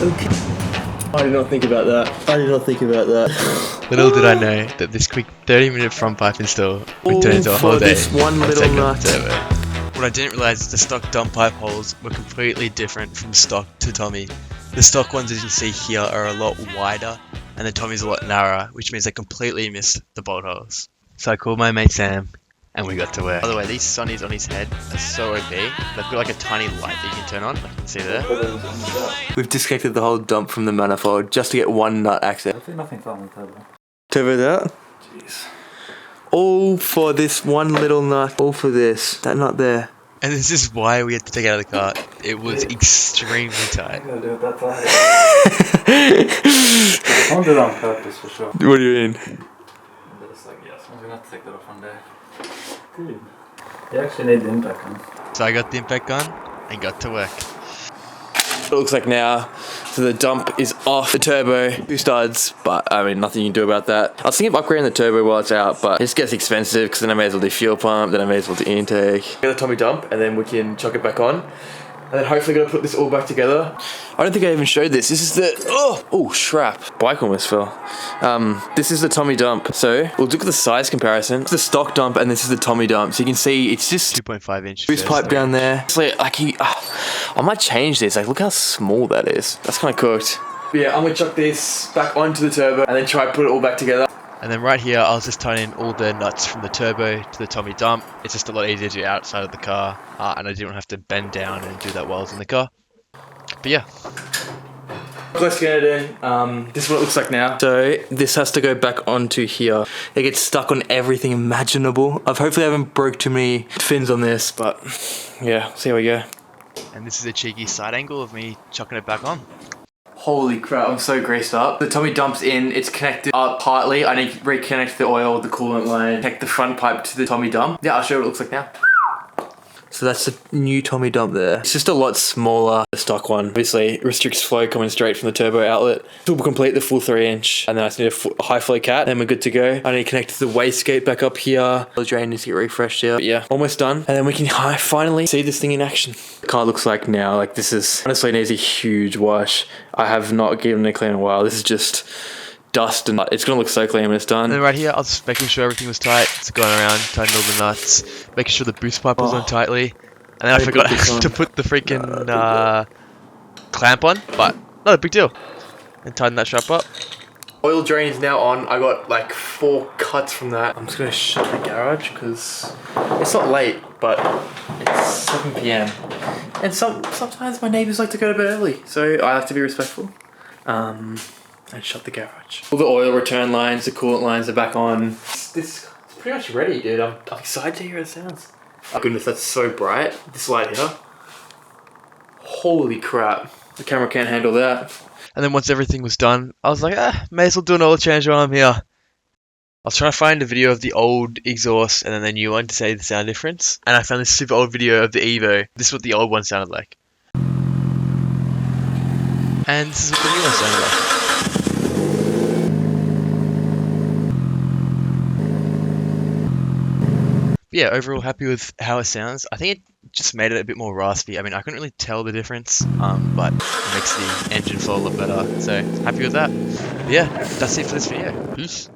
I did not think about that. I did not think about that. Little did I know that this quick 30-minute front pipe install would turn into a whole day. This one little nut. What I didn't realise is the stock dump pipe holes were completely different from stock to Tomei. The stock ones, as you see here, are a lot wider, and the Tomei's a lot narrower, which means I completely missed the bolt holes. So I called my mate Sam, and we got to work. By the way, these sunnies on his head are so OP. They've got like a tiny light that you can turn on, like you can see there. We've disconnected the whole dump from the manifold just to get one nut access. Hopefully nothing's on the turbo. Turbo's out? Jeez. All for this one little nut. All for this. That nut there. And this is why we had to take it out of the car. It was extremely tight. I'm gonna do it that tight. I won't do it on purpose for sure. What do you mean? It's like, yes, I'm gonna have to take that off one day. Dude. You actually need the impact gun. So I got the impact gun and got to work. It looks like now, so the dump is off the turbo, 2 studs, but I mean nothing you can do about that. I was thinking of upgrading the turbo while it's out, but it just gets expensive because then I may as well do fuel pump, then I may as well do intake. Get the Tomei dump and then we can chuck it back on. And then hopefully gonna put this all back together. I don't think I even showed this. This is the, oh shrap. Bike almost fell. This is the Tomei dump. So we'll look at the size comparison. It's the stock dump and this is the Tomei dump. So you can see it's just 2.5 inch boost pipe down there. It's like I might change this. Like look how small that is. That's kind of cooked. But yeah, I'm gonna chuck this back onto the turbo and then try to put it all back together. And then right here, I'll just tie in all the nuts from the turbo to the Tomei dump. It's just a lot easier to do outside of the car, and I didn't have to bend down and do that while I was in the car. But yeah. Let's get it in. This is what it looks like now. So this has to go back onto here. It gets stuck on everything imaginable. Hopefully I haven't broke too many fins on this, but yeah, see how we go. And this is a cheeky side angle of me chucking it back on. Holy crap, I'm so greased up. The Tomei dump's in, it's connected up partly. I need to reconnect the oil, the coolant line, connect the front pipe to the Tomei dump. Yeah, I'll show you what it looks like now. So that's the new Tomei dump there. It's just a lot smaller, the stock one. Obviously, it restricts flow coming straight from the turbo outlet. We'll complete the full 3-inch, and then I just need a high flow cat, then we're good to go. I need to connect the wastegate back up here. The drain needs to get refreshed here. But yeah, almost done. And then we can finally see this thing in action. The car looks like now, like this is, honestly needs a huge wash. I have not given it a clean in a while. This is just dust and it's gonna look so clean when it's done. And then right here, I was just making sure everything was tight. Just going around, tightening all the nuts, making sure the boost pipe was on tightly. And then I forgot to put the freaking clamp on, but not a big deal. And tighten that strap up. Oil drain is now on. I got like 4 cuts from that. I'm just gonna shut the garage because it's not late, but it's 7 PM. And sometimes my neighbors like to go to bed early, so I have to be respectful. And shut the garage. All the oil return lines, the coolant lines are back on. It's pretty much ready, dude. I'm excited to hear how it sounds. Oh goodness, that's so bright. This light here. Holy crap. The camera can't handle that. And then once everything was done, I was like, may as well do an oil change while I'm here. I was trying to find a video of the old exhaust and then the new one to say the sound difference. And I found this super old video of the Evo. This is what the old one sounded like. And this is what the new one sounded like. Yeah, overall happy with how it sounds. I think it just made it a bit more raspy. I mean, I couldn't really tell the difference, but it makes the engine flow a lot better. So happy with that. But yeah, that's it for this video. Peace.